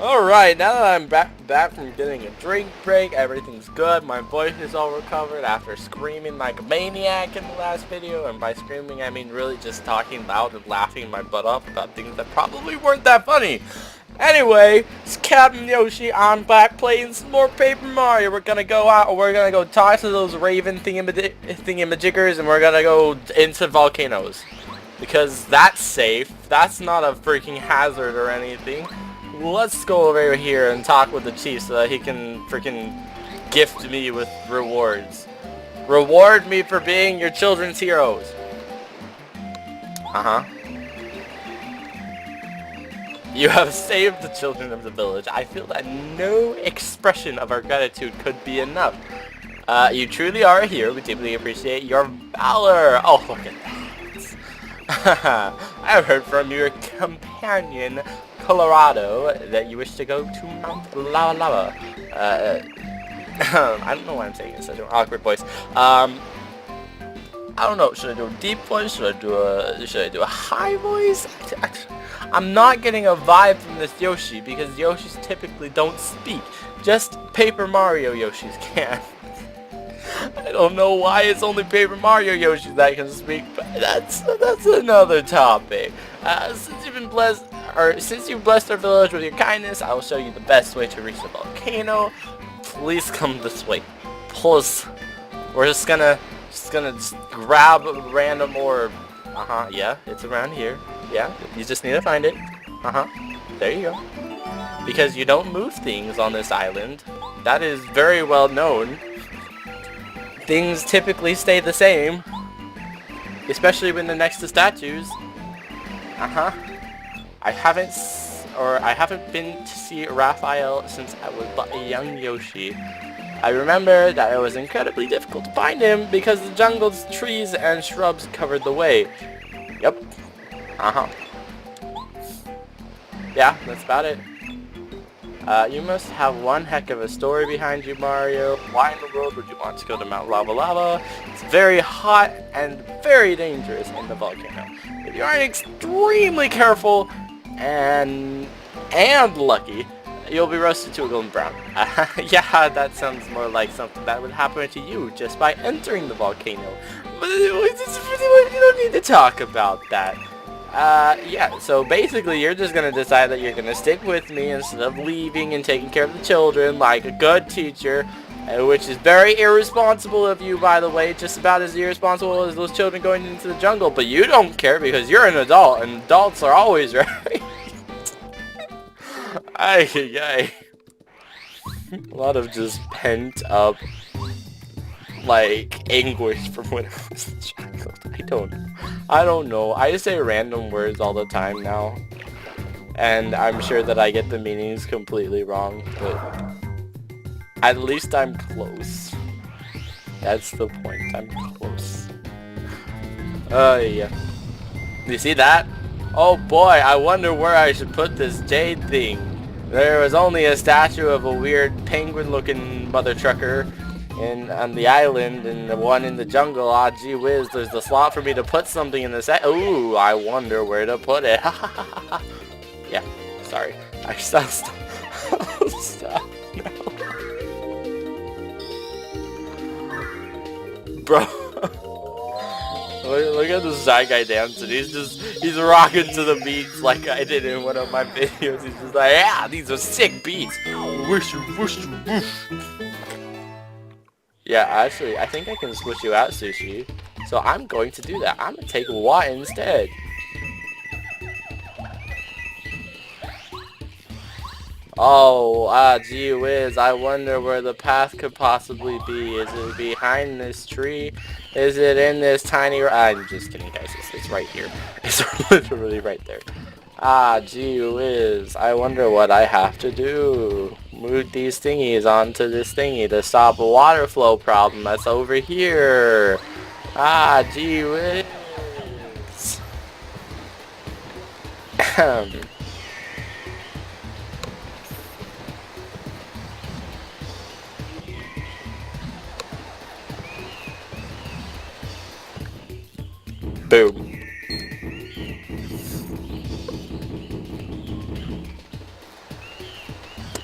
Alright, now that I'm back from getting a drink break, everything's good, my voice is all recovered after screaming like a maniac in the last video, and by screaming I mean really just talking loud and laughing my butt off about things that probably weren't that funny. Anyway, it's Captain Yoshi, I'm back playing some more Paper Mario. We're gonna go out, we're gonna go talk to those raven thingamajiggers, and we're gonna go into volcanoes. Because that's safe, that's not a freaking hazard or anything. Let's go over here and talk with the chief so that he can freaking gift me with rewards. Reward me for being your children's heroes. You have saved the children of the village. I feel that no expression of our gratitude could be enough. You truly are a hero. We deeply appreciate your valor. Oh, look at that. I've heard from your companion, Colorado, that you wish to go to Mount Lava Lava. I don't know why I'm saying it in such an awkward voice. I don't know. Should I do a deep voice? Should I do a high voice? I'm not getting a vibe from this Yoshi because Yoshis typically don't speak. Just Paper Mario Yoshis can. I don't know why it's only Paper Mario Yoshis that can speak, but that's another topic. Since you've blessed our village with your kindness, I will show you the best way to reach the volcano. Please come this way. Plus, we're just gonna grab a random orb. Yeah, it's around here. Yeah, you just need to find it. There you go. Because you don't move things on this island. That is very well known. Things typically stay the same. Especially when they're next to statues. I haven't been to see Raphael since I was but a young Yoshi. I remember that it was incredibly difficult to find him because the jungle's trees and shrubs covered the way. Yep. Yeah, that's about it. You must have one heck of a story behind you, Mario. Why in the world would you want to go to Mount Lava Lava? It's very hot and very dangerous in the volcano. If you aren't extremely careful and lucky, you'll be roasted to a golden brown. Yeah, that sounds more like something that would happen to you just by entering the volcano. But we don't need to talk about that. Yeah, so basically you're just gonna decide that you're gonna stick with me instead of leaving and taking care of the children like a good teacher, which is very irresponsible of you, by the way, just about as irresponsible as those children going into the jungle, but you don't care because you're an adult, and adults are always right. Ay. A lot of just pent up, like, anguish from when I was a child. I don't know. I just say random words all the time now. And I'm sure that I get the meanings completely wrong, but at least I'm close. That's the point. I'm close. Yeah. You see that? Oh boy, I wonder where I should put this jade thing. There was only a statue of a weird penguin-looking mother trucker on the island, and the one in the jungle. Ah, gee whiz, there's the slot for me to put something in the set. Ooh, I wonder where to put it. Yeah, sorry. I'll stop. I'll stop now. Bro. Look at this side guy dancing. He's rocking to the beats like I did in one of my videos. He's just like, yeah, these are sick beats. Whoosh, whoosh, whoosh. Yeah, actually, I think I can switch you out, Sushi. So I'm going to do that. I'm going to take Watt instead. Oh, gee whiz. I wonder where the path could possibly be. Is it behind this tree? Is it in this tiny... I'm just kidding, guys. It's right here. It's literally right there. Ah, gee whiz. I wonder what I have to do. Move these thingies onto this thingy to stop a water flow problem that's over here. Ah, gee whiz. Boom.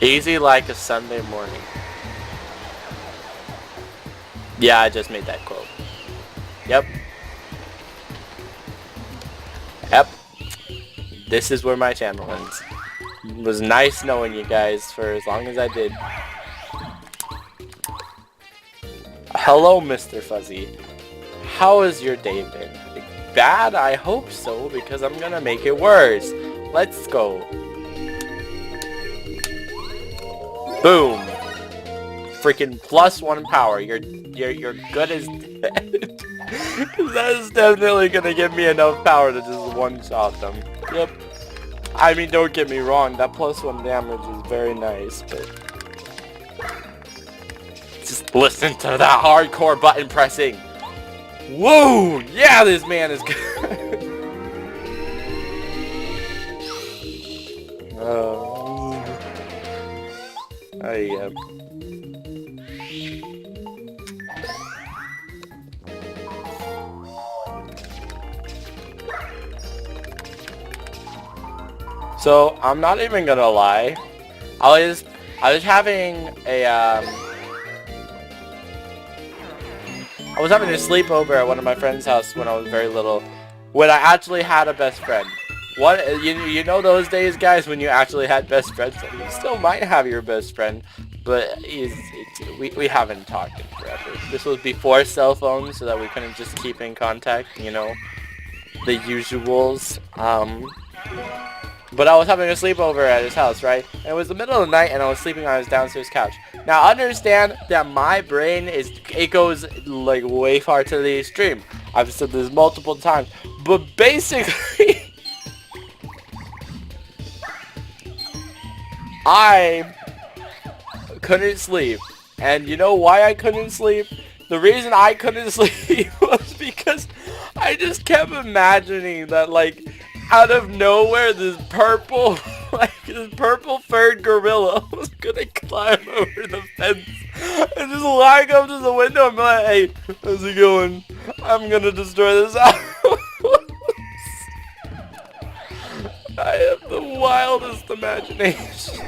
Easy like a Sunday morning. Yeah, I just made that quote. Yep. Yep. This is where my channel ends. It was nice knowing you guys for as long as I did. Hello, Mr. Fuzzy. How has your day been? Bad? I hope so, because I'm gonna make it worse. Let's go. Boom. Freaking +1 power. You're good as dead. That is definitely gonna give me enough power to just one-shot them. Yep. I mean, don't get me wrong, that +1 damage is very nice, but just listen to that hardcore button pressing. Whoa! Yeah, this man is good. Yeah. So I'm not even gonna lie. I was having a I was having a sleepover at one of my friend's house when I was very little, when I actually had a best friend. What you know those days, guys, when you actually had best friends? You still might have your best friend, but we haven't talked in forever. This was before cell phones, so that we couldn't just keep in contact, you know, the usuals. But I was having a sleepover at his house, right? And it was the middle of the night, and I was sleeping on his downstairs couch. Now, understand that my brain it goes like way far to the extreme. I've said this multiple times, but basically, I couldn't sleep. And you know why I couldn't sleep? The reason I couldn't sleep was because I just kept imagining that, like, out of nowhere, this purple furred gorilla was gonna climb over the fence and just walk up to the window and be like, "Hey, how's it going? I'm gonna destroy this house." I have the wildest imagination.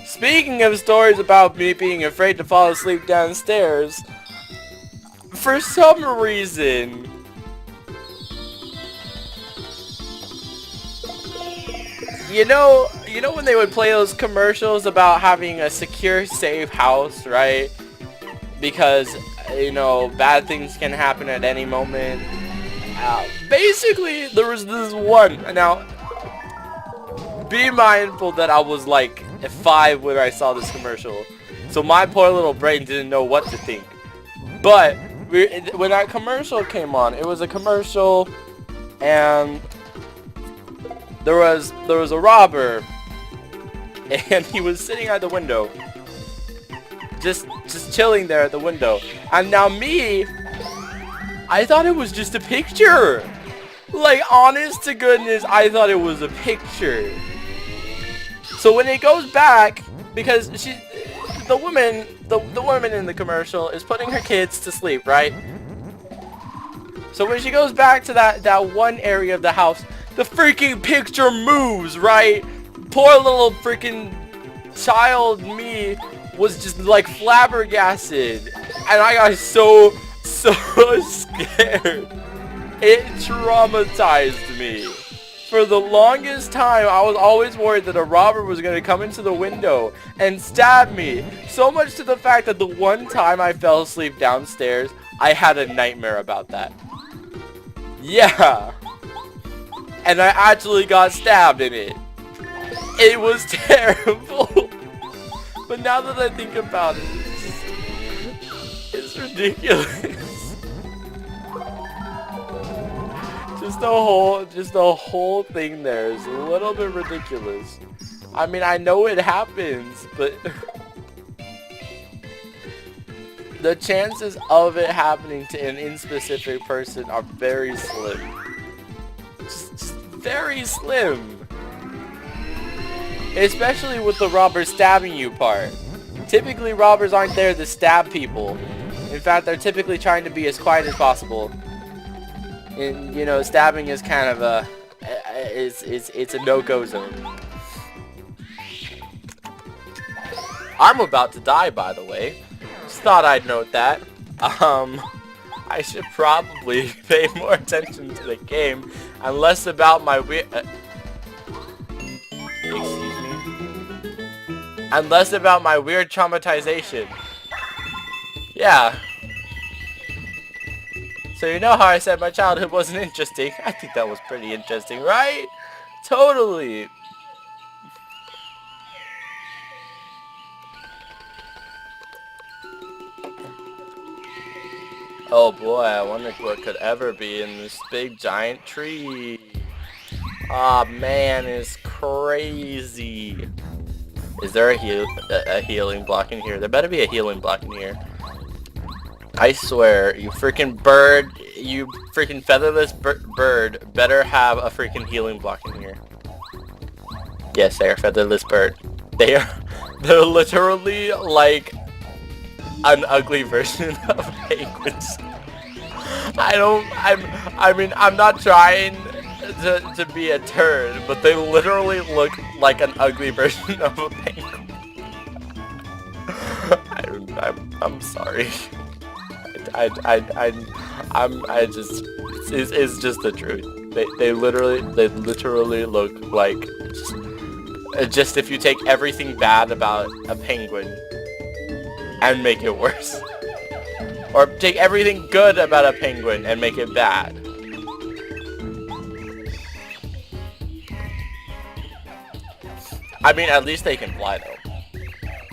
Speaking of stories about me being afraid to fall asleep downstairs, for some reason, you know when they would play those commercials about having a secure, safe house, right? Because, you know, bad things can happen at any moment. Basically, there was this one. Now, be mindful that I was like 5 when I saw this commercial, so my poor little brain didn't know what to think. But when that commercial came on, it was a commercial, and there was a robber, and he was sitting at the window, just chilling there at the window. And now me, I thought it was just a picture. Like, honest to goodness, I thought it was a picture. So when it goes back, because the woman in the commercial is putting her kids to sleep, right? So when she goes back to that one area of the house, the freaking picture moves, right? Poor little freaking child me was just like flabbergasted, and I got so scared. It traumatized me. For the longest time, I was always worried that a robber was going to come into the window and stab me. So much to the fact that the one time I fell asleep downstairs, I had a nightmare about that. Yeah. And I actually got stabbed in it. It was terrible. But now that I think about it, it's ridiculous. Just the whole thing there is a little bit ridiculous. I mean, I know it happens, but the chances of it happening to an in-specific person are very slim. Just very slim. Especially with the robber stabbing you part. Typically, robbers aren't there to stab people. In fact, they're typically trying to be as quiet as possible. And, you know, stabbing is kind of a it's a no-go zone. I'm about to die, by the way. Just thought I'd note that. I should probably pay more attention to the game and less about my weird. Excuse me. And less about my weird traumatization. Yeah. So you know how I said my childhood wasn't interesting? I think that was pretty interesting, right? Totally. Oh boy, I wonder what could ever be in this big giant tree. Aw, man, it's crazy. Is there a healing block in here? There better be a healing block in here. I swear, you freaking bird, you freaking featherless bird better have a freaking healing block in here. Yes, they are featherless bird. They're literally like an ugly version of penguins. I mean, I'm not trying to be a turd, but they literally look like an ugly version of a penguin. I'm sorry. It's just the truth. They literally look like just if you take everything bad about a penguin and make it worse. Or take everything good about a penguin and make it bad. I mean, at least they can fly though.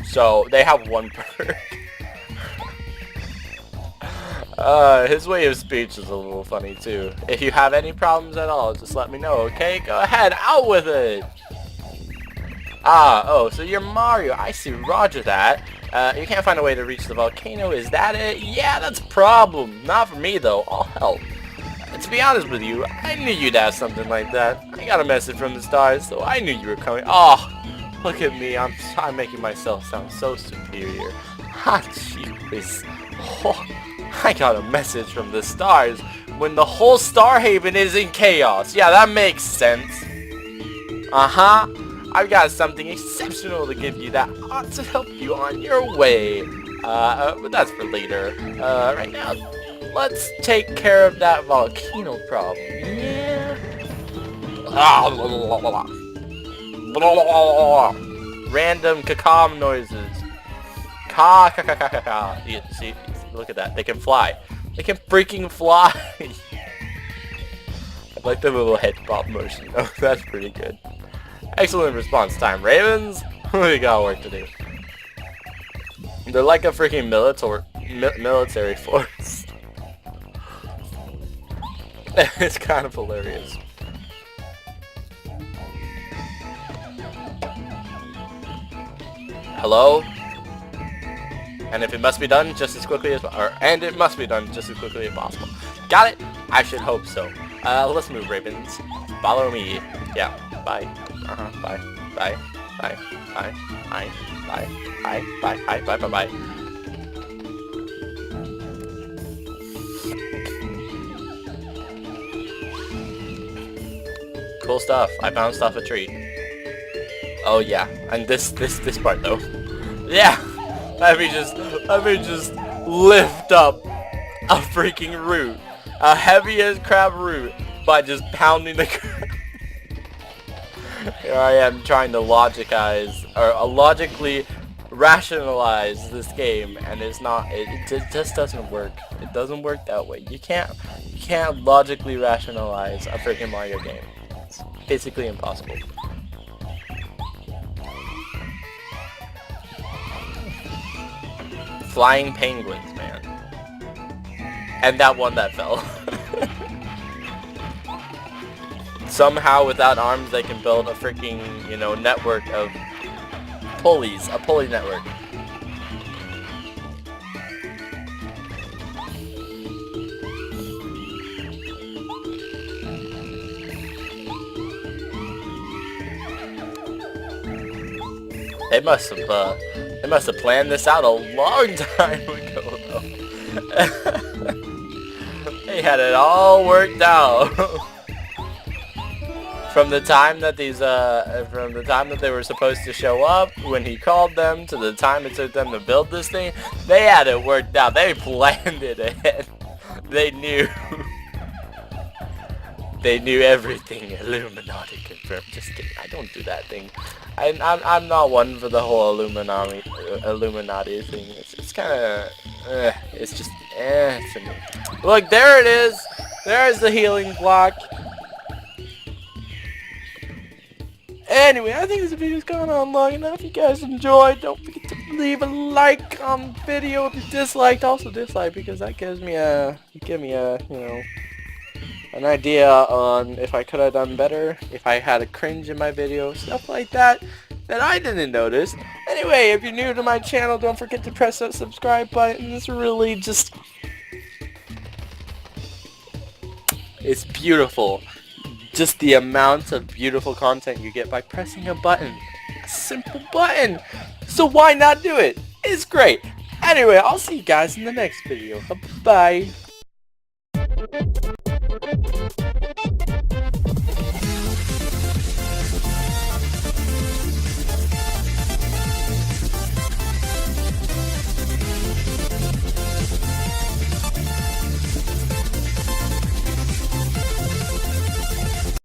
So they have one perk. His way of speech is a little funny too. If you have any problems at all, just let me know, okay? Go ahead, out with it! Ah, oh, so you're Mario. I see, roger that. You can't find a way to reach the volcano, is that it? Yeah, that's a problem. Not for me though, I'll help. To be honest with you, I knew you'd ask something like that. I got a message from the stars, so I knew you were coming. Oh, look at me, I'm making myself sound so superior. Ha, jeez. Oh, I got a message from the stars when the whole Starhaven is in chaos. Yeah, that makes sense. Uh-huh. I've got something exceptional to give you that ought to help you on your way. But that's for later. Right now, let's take care of that volcano problem. Yeah. Random caca noises. Ka ka ka ka ka ka. See, look at that. They can fly. They can freaking fly. I like the little head bob motion. Oh, that's pretty good. Excellent response time, Ravens. We got work to do. They're like a freaking military force. It's kind of hilarious. Hello? And if it must be done just as quickly as it must be done just as quickly as possible. Got it? I should hope so. Let's move, Ravens. Follow me. Yeah. Bye. Bye. Bye. Bye. Bye. Bye. Bye. Bye. Bye. Bye. Bye. Bye. Bye. Cool stuff. I bounced off a tree. Oh yeah. And this part though. Yeah. Let me just lift up a freaking root. A heavy as crap root by just pounding the ground. Here I am trying to logically rationalize this game, and it's not. It just doesn't work. It doesn't work that way. You can't logically rationalize a freaking Mario game. It's basically impossible. Flying penguins, man. And that one that fell. Somehow, without arms, they can build a freaking, you know, network of pulleys. A pulley network. They must have planned this out a long time ago, though. had it all worked out. From the time that they were supposed to show up, when he called them, to the time it took them to build this thing, they had it worked out. They planned it ahead. They knew. They knew everything. Illuminati confirmed. Just kidding. I don't do that thing. I'm not one for the whole Illuminati thing. It's kind of it's just to me. Look, there it is. There's the healing block. Anyway, I think this video's gone on long enough. If you guys enjoyed, don't forget to leave a like on the video. If you disliked, also dislike, because that gives me a you know, an idea on if I could have done better, if I had a cringe in my video, stuff like that I didn't notice. Anyway, if you're new to my channel, don't forget to press that subscribe button. It's really just, it's beautiful. Just the amount of beautiful content you get by pressing a button. A simple button. So why not do it? It's great. Anyway, I'll see you guys in the next video. Bye.